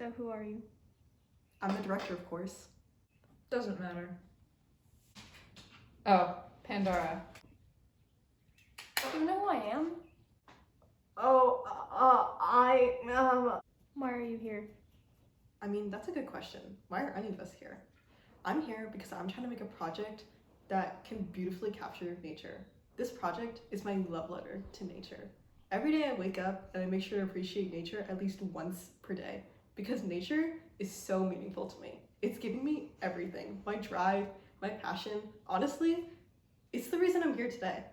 So who are you? I'm the director, of course. Doesn't matter. Oh, Pandora. Do you know who I am? Why are you here? I mean, that's a good question. Why are any of us here? I'm here because I'm trying to make a project that can beautifully capture nature. This project is my love letter to nature. Every day I wake up and I make sure to appreciate nature at least once per day because nature is so meaningful to me. It's giving me everything, my drive, my passion. Honestly, it's the reason I'm here today.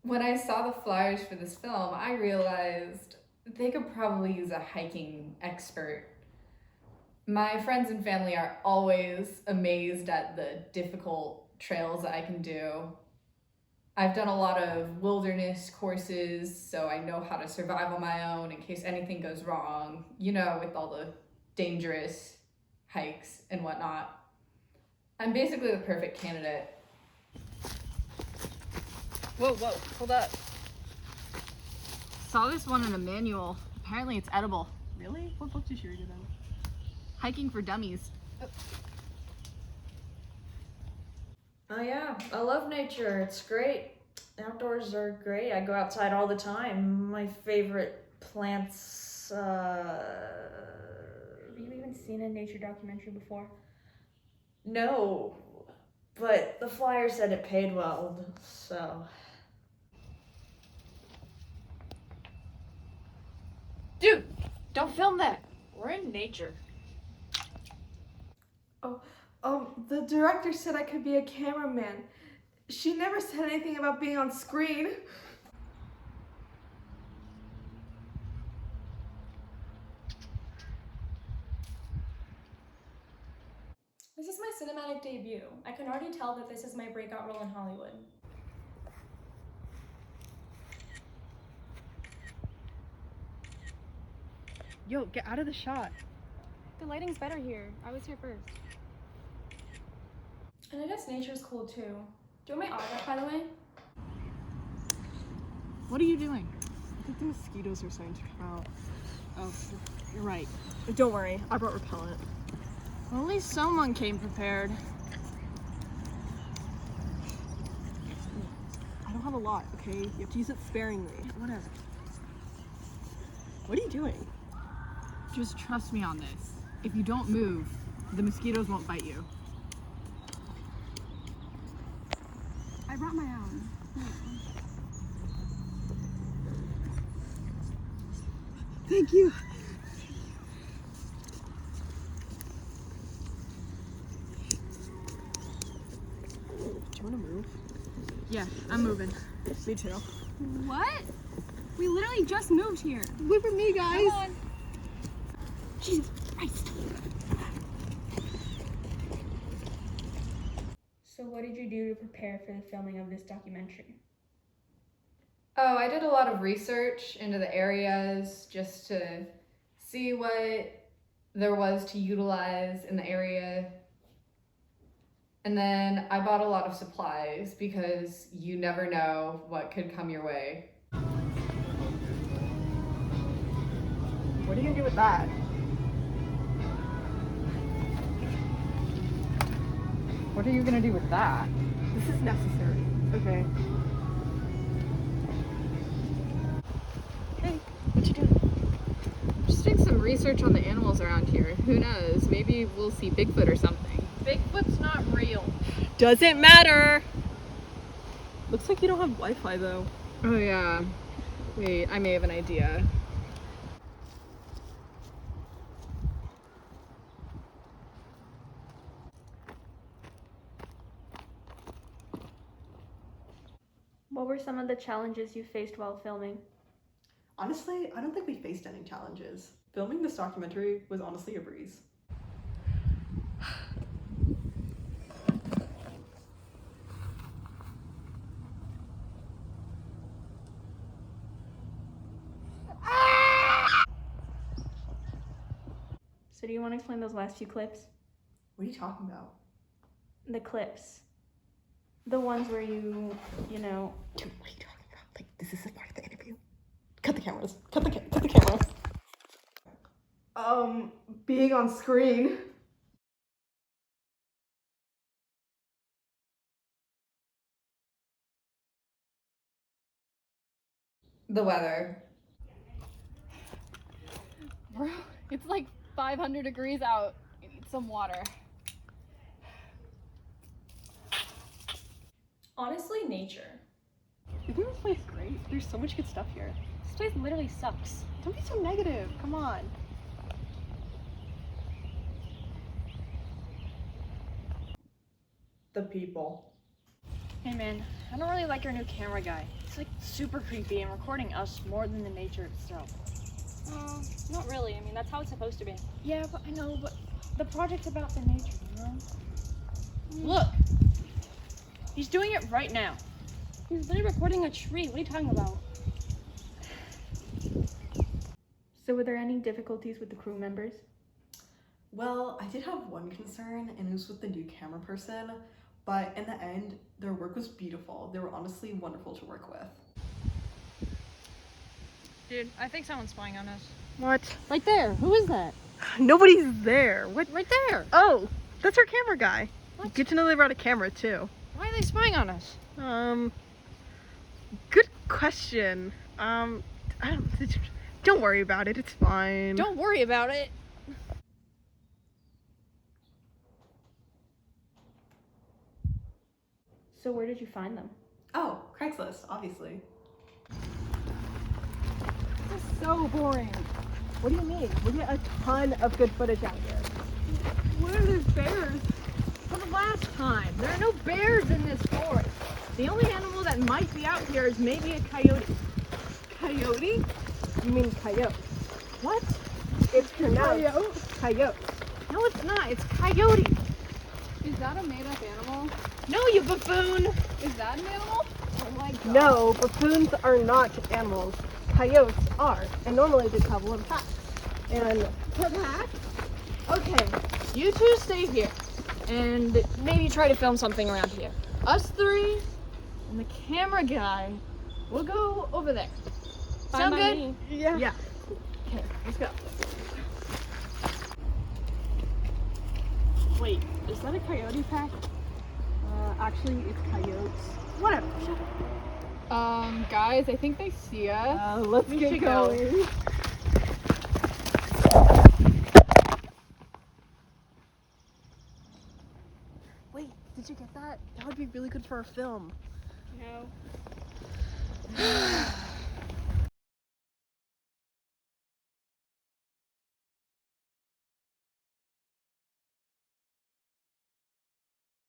When I saw the flyers for this film, I realized they could probably use a hiking expert. My friends and family are always amazed at the difficult trails that I can do. I've done a lot of wilderness courses, so I know how to survive on my own in case anything goes wrong, you know, with all the dangerous hikes and whatnot. I'm basically the perfect candidate. Whoa, hold up. Saw this one in a manual. Apparently it's edible. Really? What book did you read it in? Hiking for Dummies. Oh yeah, I love nature. It's great. Outdoors are great. I go outside all the time. My favorite plants, Have you even seen a nature documentary before? no. But the flyer said it paid well, so. Dude, don't film that. We're in nature. The director said I could be a cameraman. She never said anything about being on screen. This is my cinematic debut. I can already tell that this is my breakout role in Hollywood. Yo, get out of the shot. The lighting's better here. I was here first. And I guess nature's cool too. Do you want my autograph, by the way? What are you doing? I think the mosquitoes are starting to come out. Oh, you're right. Don't worry, I brought repellent. Well, at least someone came prepared. I don't have a lot, okay? You have to use it sparingly. Whatever. What are you doing? Just trust me on this. If you don't move, the mosquitoes won't bite you. I brought my own. Thank you. Do you want to move? Yeah, I'm moving. Me too. What? We literally just moved here. Wait for me, guys. Come on. Jesus Christ. So what did you do to prepare for the filming of this documentary? Oh, I did a lot of research into the areas just to see what there was to utilize in the area. And then I bought a lot of supplies because you never know what could come your way. What are you gonna do with that? What are you gonna do with that? This is necessary. Okay. Hey, what you doing? Just doing some research on the animals around here. Who knows? Maybe we'll see Bigfoot or something. Bigfoot's not real. Doesn't matter. Looks like you don't have Wi-Fi though. Oh yeah. Wait, I may have an idea. What were some of the challenges you faced while filming? Honestly, I don't think we faced any challenges. Filming this documentary was honestly a breeze. So do you want to explain those last few clips? What are you talking about? The clips. The ones where you know... Dude, what are you talking about? Like, this is a part of the interview. Cut the cameras. Cut the cameras. Being on screen. The weather. Bro, it's like 500 degrees out. I need some water. Honestly, nature. Isn't this place great? There's so much good stuff here. This place literally sucks. Don't be so negative. Come on. The people. Hey man, I don't really like your new camera guy. It's like super creepy and recording us more than the nature itself. Not really. I mean, that's how it's supposed to be. Yeah, but I know, but the project's about the nature, you know? Look! He's doing it right now. He's literally recording a tree. What are you talking about? So were there any difficulties with the crew members? Well, I did have one concern, and it was with the new camera person, but in the end, their work was beautiful. They were honestly wonderful to work with. Dude, I think someone's spying on us. What? Right there. Who is that? Nobody's there. What? Right there. Oh, that's our camera guy. What? Good to know they brought a camera too. Why are they spying on us? Good question. Don't worry about it. It's fine. Don't worry about it. So where did you find them? Oh, Craigslist, obviously. This is so boring. What do you mean? We get a ton of good footage out here. What are these bears? For the last time, there are no bears in this forest. The only animal that might be out here is maybe a coyote. Coyote? You mean coyote? What? It's pronounced coyote. No, it's not. It's coyote. Is that a made-up animal? No, you buffoon. Is that an animal? Oh my god. No, buffoons are not animals. Coyotes are, and normally they travel in packs. And pack? Okay, you two stay here and maybe try to film something around here. Us three and the camera guy will go over there. Sound good? Yeah. Okay, let's go. Wait, is that a coyote pack? Actually, it's coyotes. Whatever. Shut up. Guys, I think they see us. Let's We get should go. going. Wait, did you get that? That would be really good for our film. No.